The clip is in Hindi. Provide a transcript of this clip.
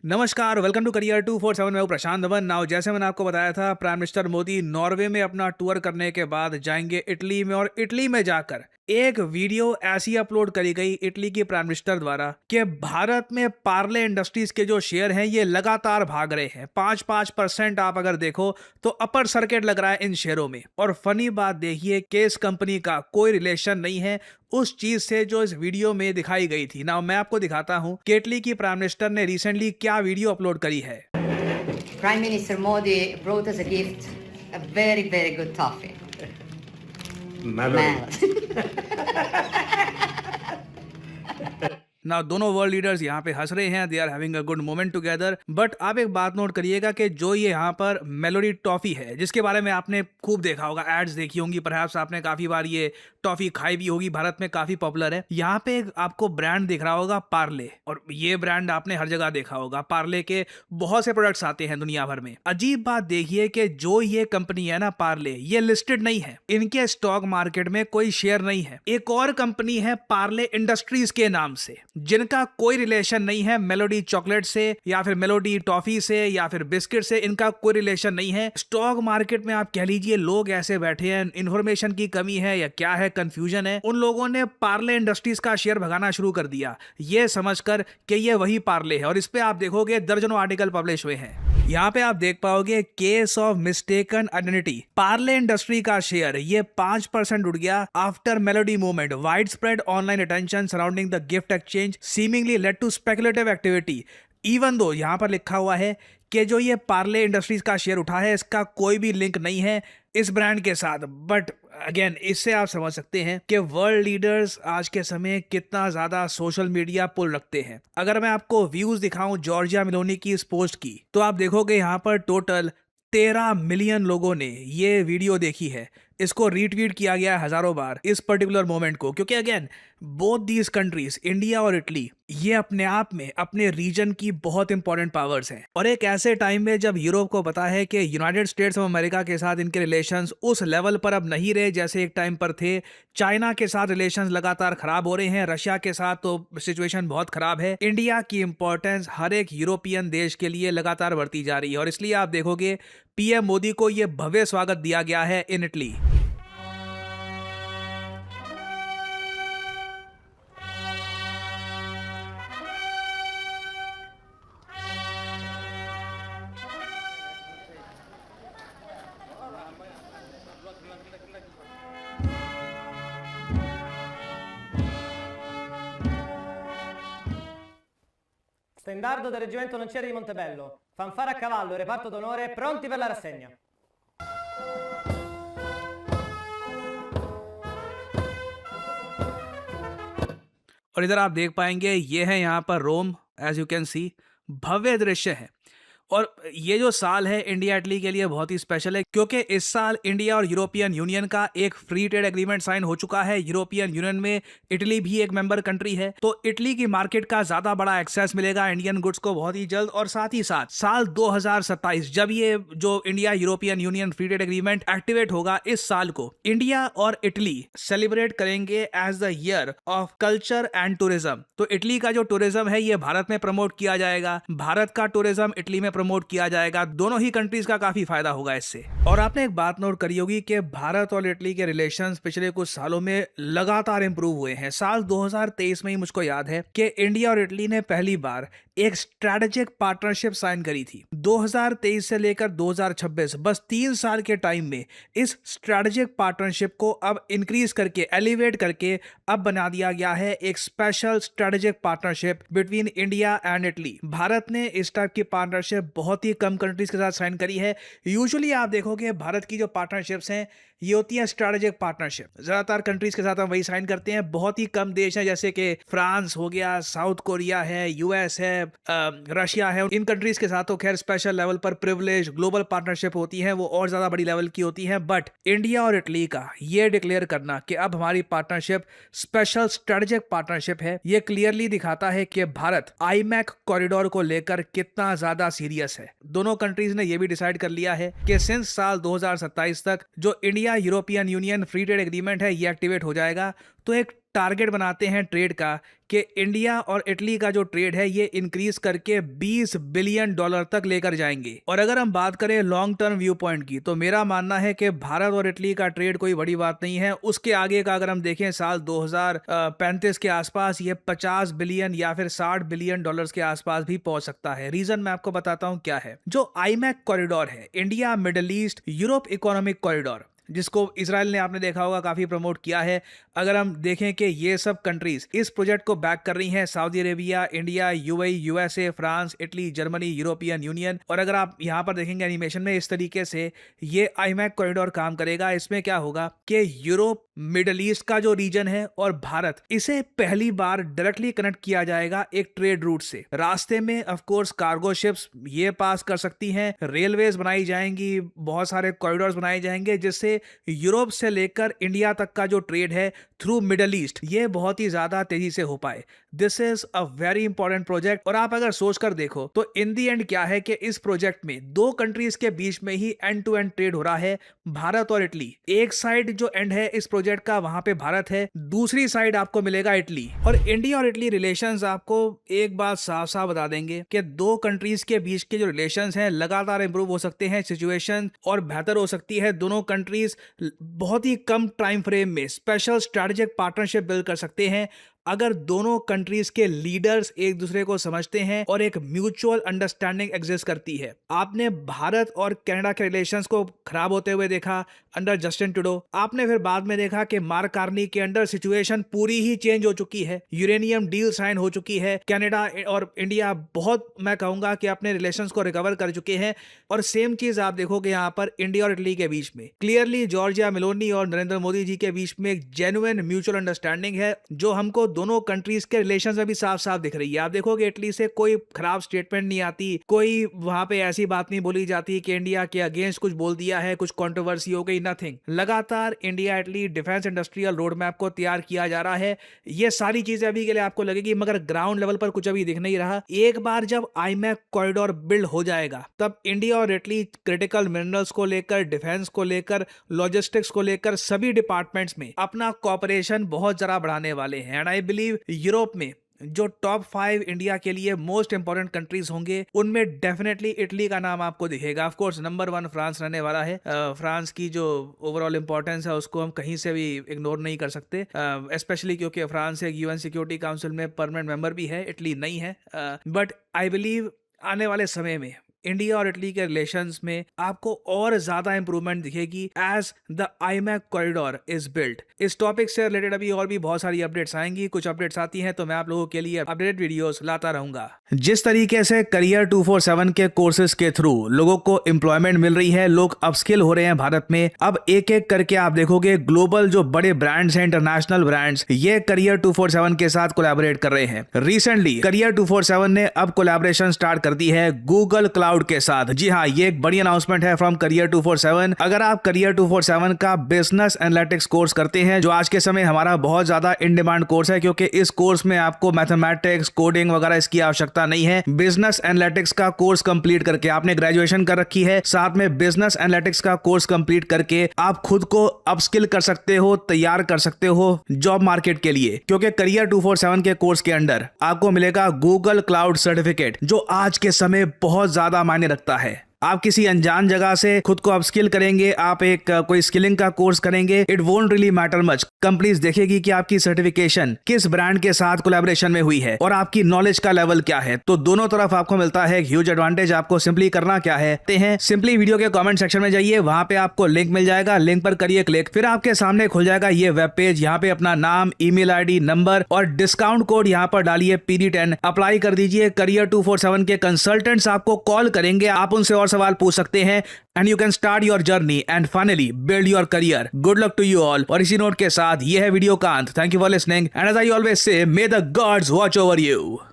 नमस्कार, वेलकम टू करियर 247। मैं हूं प्रशांत धवन। नाउ जैसे मैंने आपको बताया था, प्राइम मिनिस्टर मोदी नॉर्वे में अपना टूर करने के बाद जाएंगे इटली में, और इटली में जाकर एक वीडियो ऐसी अपलोड करी गई इटली के प्राइम मिनिस्टर द्वारा कि भारत में पार्ले इंडस्ट्रीज के जो शेयर हैं ये लगातार भाग रहे हैं। 5% आप अगर देखो तो अपर सर्किट लग रहा है इन शेयरों में। और फनी बात देखिए कि इस कंपनी का कोई रिलेशन नहीं है उस चीज से जो इस वीडियो में दिखाई गई थी। नाउ मैं आपको दिखाता हूं कि इटली की प्राइम मिनिस्टर ने रिसेंटली क्या वीडियो अपलोड करी है। Prime Minister Modi brought us a gift, a very, very good toffee. Melody. ना दोनों वर्ल्ड लीडर्स यहाँ पे हंस रहे हैं, they are having a good moment together. But आप एक बात नोट करिएगा कि जो ये यहाँ पर मेलोडी टॉफी है, जिसके बारे में आपने खूब देखा होगा, एड्स देखी होंगी, परहैप्स आपने काफी बार ये टॉफी खाई भी होगी, भारत में काफी पॉपुलर है। यहाँ पे एक आपको ब्रांड दिख रहा होगा पार्ले, और ये ब्रांड आपने हर जगह देखा होगा। पार्ले के बहुत से प्रोडक्ट्स आते हैं दुनिया भर में। अजीब बात देखिए कि जो ये कंपनी है ना पार्ले, ये लिस्टेड नहीं है, इनके स्टॉक मार्केट में कोई शेयर नहीं है। एक और कंपनी है पार्ले इंडस्ट्रीज के नाम से, जिनका कोई रिलेशन नहीं है मेलोडी चॉकलेट से या फिर मेलोडी टॉफी से या फिर बिस्किट से, इनका कोई रिलेशन नहीं है। स्टॉक मार्केट में आप कह लीजिए लोग ऐसे बैठे हैं, इंफॉर्मेशन की कमी है या क्या है, कंफ्यूजन है, उन लोगों ने पार्ले इंडस्ट्रीज का शेयर भगाना शुरू कर दिया, ये समझकर कि ये वही पार्ले है। और इस पे आप देखोगे दर्जनों आर्टिकल पब्लिश हुए हैं। यहाँ पे आप देख पाओगे case of mistaken identity, Parle industry का शेयर ये 5% उठ गया after Melody movement, wide spread online attention surrounding the gift exchange seemingly led to speculative activity. Even though यहाँ पर लिखा हुआ है कि जो ये पार्ले इंडस्ट्रीज का शेयर उठा है इसका कोई भी लिंक नहीं है इस ब्रांड के साथ। बट अगेन इससे आप समझ सकते हैं कि वर्ल्ड लीडर्स आज के समय कितना ज्यादा सोशल मीडिया पुल रखते हैं। अगर मैं आपको व्यूज दिखाऊं जॉर्जिया मेलोनी की इस पोस्ट की, तो आप देखोगे यहाँ पर टोटल 13 मिलियन लोगों ने ये वीडियो देखी है। इसको रीट्वीट किया गया है हजारों बार इस पर्टिकुलर मोमेंट को, क्योंकि again both these countries, India और इटली, ये अपने आप में अपने रीजन की बहुत इंपॉर्टेंट पावर्स हैं। और एक ऐसे टाइम में जब यूरोप को पता है कि यूनाइटेड स्टेट्स ऑफ अमेरिका के साथ इनके रिलेशंस उस लेवल पर अब नहीं रहे जैसे एक टाइम पर थे। चाइना के साथ रिलेशंस लगातार खराब हो रहे हैं, रशिया के साथ तो सिचुएशन बहुत खराब है। इंडिया की इंपॉर्टेंस हर एक यूरोपियन देश के लिए लगातार बढ़ती जा रही है, और इसलिए आप देखोगे पीएम मोदी को यह भव्य स्वागत दिया गया है in Italy. Stendardo del reggimento Lancieri di Montebello, fanfara a cavallo e reparto d'onore pronti per la rassegna. और इधर आप देख पाएंगे ये है यहाँ पर रोम, एज यू कैन सी, भव्य दृश्य है। और ये जो साल है इंडिया इटली के लिए बहुत ही स्पेशल है, क्योंकि इस साल इंडिया और यूरोपियन यूनियन का एक फ्री ट्रेड एग्रीमेंट साइन हो चुका है। यूरोपियन यूनियन में इटली भी एक मेंबर कंट्री है, तो इटली की मार्केट का ज्यादा बड़ा एक्सेस मिलेगा इंडियन गुड्स को बहुत ही जल्द। और साथ ही साथ साल 2027 जब ये जो India European Union free trade agreement activate होगा, इस साल को इंडिया और इटली सेलिब्रेट करेंगे as the year of culture and tourism. तो इटली का जो टूरिज्म है ये भारत में प्रमोट किया जाएगा, भारत का टूरिज्म इटली में प्रमोट किया जाएगा। दोनों ही कंट्रीज का काफी फायदा होगा इससे। और आपने एक बात नोट करी होगी कि भारत और इटली के रिलेशंस पिछले कुछ सालों में लगातार इंप्रूव हुए हैं। साल 2023 में ही मुझको याद है कि इंडिया और इटली ने पहली बार एक स्ट्रेटेजिक पार्टनरशिप साइन करी थी। 2023 से लेकर 2026 बस 3 साल के टाइम में इस स्ट्रेटेजिक पार्टनरशिप को अब इंक्रीज करके, एलिवेट करके अब बना दिया गया है एक special strategic partnership between India and Italy. Bharat ने इस टाइप की पार्टनरशिप बहुत ही कम कंट्रीज के साथ साइन करी है। यूजुअली आप देखोगे भारत की जो पार्टनरशिप्स हैं ये होती है स्ट्रेटेजिक पार्टनरशिप, ज्यादातर कंट्रीज के साथ हम वही साइन करते हैं। बहुत ही कम देश हैं जैसे कि फ्रांस हो गया, साउथ कोरिया है, यूएस है, रशिया है। इन कंट्रीज के साथ तो खैर स्पेशल लेवल पर प्रिविलेज ग्लोबल पार्टनरशिप होती है, वो और ज्यादा बड़ी लेवल की होती है। बट इंडिया और इटली का ये डिक्लेयर करना कि अब हमारी पार्टनरशिप स्पेशल स्ट्रेटेजिक पार्टनरशिप है, ये क्लियरली दिखाता है कि भारत आईमैक कॉरिडोर को लेकर कितना ज्यादा सीरियस है। दोनों कंट्रीज ने यह भी डिसाइड कर लिया है कि सिंस साल 2027 तक जो India European Union free trade agreement है ये एक्टिवेट हो जाएगा, तो एक टारगेट बनाते हैं ट्रेड का कि इंडिया और इटली का जो ट्रेड है ये इंक्रीज करके $20 बिलियन तक लेकर जाएंगे। और अगर हम बात करें लॉन्ग टर्म व्यू पॉइंट की, तो मेरा मानना है कि भारत और इटली का ट्रेड कोई बड़ी बात नहीं है। उसके आगे का अगर हम देखें साल 2035 के आसपास ये $50 बिलियन या फिर $60 बिलियन के आसपास भी पहुंच सकता है। रीजन मैं आपको बताता हूं क्या है। जो आईमैक कॉरिडोर है, India middle east Europe economic corridor, जिसको इजराइल ने आपने देखा होगा काफी प्रमोट किया है। अगर हम देखें कि ये सब कंट्रीज इस प्रोजेक्ट को बैक कर रही हैं, Saudi Arabia, India, UAE, USA, France, Italy, Germany, European union. और अगर आप यहाँ पर देखेंगे एनिमेशन में, इस तरीके से ये आईमैक कॉरिडोर काम करेगा। इसमें क्या होगा कि यूरोप, मिडल ईस्ट का जो रीजन है और भारत, इसे पहली बार डायरेक्टली कनेक्ट किया जाएगा एक ट्रेड रूट से। रास्ते में ऑफ कोर्स कार्गो शिप्स ये पास कर सकती हैं, रेलवेज बनाई जाएंगी, बहुत सारे कॉरिडोर्स बनाए जाएंगे, जिससे यूरोप से लेकर इंडिया तक का जो ट्रेड है थ्रू मिडल ईस्ट ये बहुत ही ज्यादा तेजी से हो पाए। This is a very important project. और आप अगर सोचकर देखो तो इन दी एंड क्या है कि इस प्रोजेक्ट में दो कंट्रीज के बीच में ही एंड टू एंड ट्रेड हो रहा है, भारत और इटली। एक साइड जो एंड है इस प्रोजेक्ट का वहां पे भारत है, दूसरी साइड आपको मिलेगा इटली। और इंडिया और इटली रिलेशंस आपको एक बात साफ साफ बता देंगे कि दो कंट्रीज के बीच के जो रिलेशंस हैं लगातार इंप्रूव हो सकते हैं, सिचुएशन और बेहतर हो सकती है। दोनों कंट्रीज बहुत ही कम टाइम फ्रेम में स्पेशल स्ट्रैटेजिक पार्टनरशिप बिल्ड कर सकते हैं अगर दोनों कंट्रीज के लीडर्स एक दूसरे को समझते हैं और एक म्यूचुअल अंडरस्टैंडिंग एग्जिस्ट करती है। आपने भारत और कनाडा के रिलेशंस को खराब होते हुए देखा अंडर जस्टिन ट्रूडो। आपने फिर बाद में देखा कि मार्क कार्नी के अंडर सिचुएशन पूरी ही चेंज हो चुकी है, यूरेनियम डील साइन हो चुकी है, कनाडा और इंडिया बहुत, मैं कहूंगा कि अपने रिलेशंस को रिकवर कर चुके हैं। और सेम चीज आप देखोगे यहाँ पर इंडिया और इटली के बीच में क्लियरली जॉर्जिया मेलोनी और नरेंद्र मोदी जी के बीच में एक जेन्युइन म्यूचुअल अंडरस्टैंडिंग है, जो हमको दोनों कंट्रीज के रिलेशंस में भी साफ साफ दिख रही है। आप देखोगे इटली से कोई खराब स्टेटमेंट नहीं आती, कोई वहां पे ऐसी बात नहीं बोली जाती कि इंडिया के अगेंस्ट कुछ बोल दिया है, कुछ कंट्रोवर्सी हो गई, नथिंग। लगातार India Italy defence industrial road map को तैयार किया जा रहा है। ये सारी चीजें अभी के लिए आपको लगेगी, मगर ग्राउंड लेवल पर कुछ अभी दिख नहीं रहा। एक बार जब आईमैक कॉरिडोर बिल्ड हो जाएगा तब इंडिया और इटली क्रिटिकल मिनरल्स को लेकर, डिफेंस को लेकर, लॉजिस्टिक्स को लेकर सभी डिपार्टमेंट्स में अपना कॉपरेशन बहुत जरा बढ़ाने वाले हैं। एंड आई बिलीव यूरोप में जो टॉप 5 इंडिया के लिए मोस्ट इंपॉर्टेंट कंट्रीज होंगे उनमें डेफिनेटली इटली का नाम आपको दिखेगा। ऑफ कोर्स नंबर 1 फ्रांस रहने वाला है। फ्रांस की जो ओवरऑल इंपॉर्टेंस है उसको हम कहीं से भी इग्नोर नहीं कर सकते, स्पेशली क्योंकि फ्रांस एक यूएन सिक्योरिटी काउंसिल में परमानेंट मेंबर भी है, इटली नहीं है। बट आई बिलीव आने वाले समय में इंडिया और इटली के रिलेशंस में आपको और ज्यादा इंप्रूवमेंट दिखेगी as the IMEC corridor is built. इस टॉपिक से रिलेटेड अभी और भी बहुत सारी अपडेट्स आएंगी, कुछ अपडेट्स आती हैं तो मैं आप लोगों के लिए अपडेट वीडियोस लाता रहूंगा। जिस तरीके से करियर 247 के कोर्सेज के थ्रू लोगों को एम्प्लॉयमेंट मिल रही है, लोग अपस्किल हो रहे हैं भारत में, अब एक एक करके आप देखोगे ग्लोबल जो बड़े ब्रांड्स हैं, इंटरनेशनल ब्रांड्स, ये करियर 247 के साथ कोलैबोरेट कर रहे हैं। रिसेंटली करियर 247 ने अब कोलैबोरेशन स्टार्ट कर दी है गूगल क्लाउड के साथ। जी हाँ, ये एक बड़ी अनाउंसमेंट है फ्रॉम करियर 247। अगर आप करियर 247 का बिजनेस एनालिटिक्स कोर्स करते हैं, जो आज के समय हमारा बहुत ज्यादा इन डिमांड कोर्स है, क्योंकि इस कोर्स में आपको मैथमेटिक्स, कोडिंग वगैरह इसकी आवश्यकता नहीं है। बिजनेस एनालिटिक्स का कोर्स कंप्लीट करके आपने ग्रेजुएशन कर रखी है, साथ में बिजनेस एनालिटिक्स का कोर्स कंप्लीट करके आप खुद को अपस्किल कर सकते हो, तैयार कर सकते हो जॉब मार्केट के लिए। क्योंकि करियर 247 के कोर्स के अंडर आपको मिलेगा गूगल क्लाउड सर्टिफिकेट, जो आज के समय बहुत ज्यादा मायने रखता है। आप किसी अनजान जगह से खुद को अपस्किल करेंगे, आप एक कोई स्किलिंग का कोर्स करेंगे, it won't really matter much. Companies देखेगी कि आपकी सर्टिफिकेशन किस ब्रांड के साथ कोलैबोरेशन में हुई है और आपकी नॉलेज का लेवल क्या है। तो दोनों तरफ आपको मिलता है ह्यूज एडवांटेज। आपको सिंपली करना क्या है, सिंपली वीडियो के कमेंट सेक्शन में जाइए, वहां पे आपको लिंक मिल जाएगा, लिंक पर करिए क्लिक, फिर आपके सामने खुल जाएगा ये वेब पेज। यहाँ पे अपना नाम, ईमेल आईडी, नंबर और डिस्काउंट कोड यहाँ पर डालिए PD10, अप्लाई कर दीजिए। करियर 247 के कंसल्टेंट्स आपको कॉल करेंगे, आप उनसे और सवाल पूछ सकते हैं and you can start your journey and finally build your career. Good luck to you all. और इसी नोट के साथ ये है वीडियो का अंत। Thank you for listening and as I always say, may the gods watch over you.